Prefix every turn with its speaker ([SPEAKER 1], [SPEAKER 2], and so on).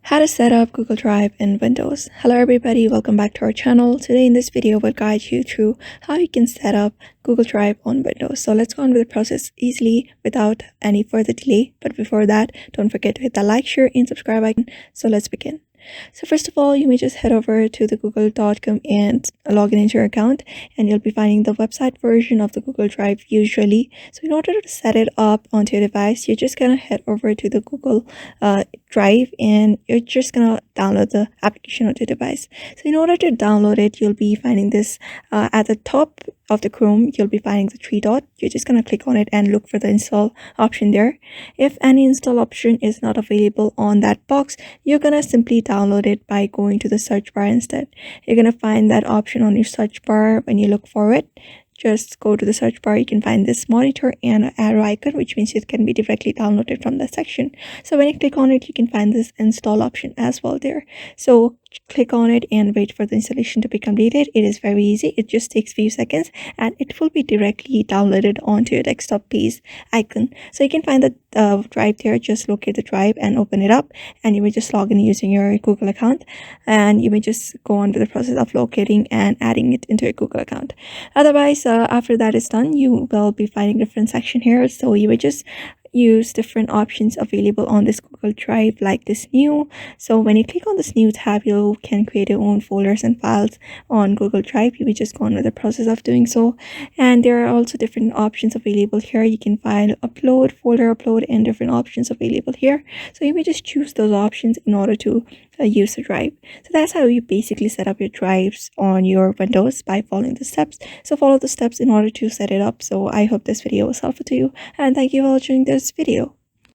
[SPEAKER 1] How to set up Google Drive in Windows. Hello everybody, welcome back to our channel. Today in this video we'll guide you through how you can set up Google Drive on Windows. So let's go on with the process easily without any further delay. But before that, don't forget to hit the like, share and subscribe icon. So let's begin. So first of all, you may just head over to the google.com and log in into your account, and you'll be finding the website version of the Google Drive usually. So in order to set it up onto your device, you're just gonna head over to the Google Drive, and you're just gonna download the application onto your device. So in order to download it, you'll be finding this at the top of the Chrome. You'll be finding the three dot. You're just gonna click on it and look for the install option there. If any install option is not available on that box, you're gonna simply download it by going to the search bar instead. You're gonna find that option on your search bar. When you look for it, just go to the search bar. You can find this monitor and an arrow icon, which means it can be directly downloaded from that section. So when you click on it, you can find this install option as well there. So click on it and wait for the installation to be completed. It is very easy. It just takes few seconds and it will be directly downloaded onto your desktop page icon. So you can find the drive there. Just locate the drive and open it up, and you may just log in using your Google account, and you may just go on with the process of locating and adding it into your Google account. Otherwise, after that is done, you will be finding different section here. So you will just use different options available on this Google Drive, like this new. So when you click on this new tab, you can create your own folders and files on Google Drive. You will just go on with the process of doing so. And there are also different options available here. You can find upload, folder upload, and different options available here. So you may just choose those options in order to use the drive. So that's how you basically set up your drives on your Windows, by following the steps. So follow the steps in order to set it up. So I hope this video was helpful to you, and thank you for watching this video.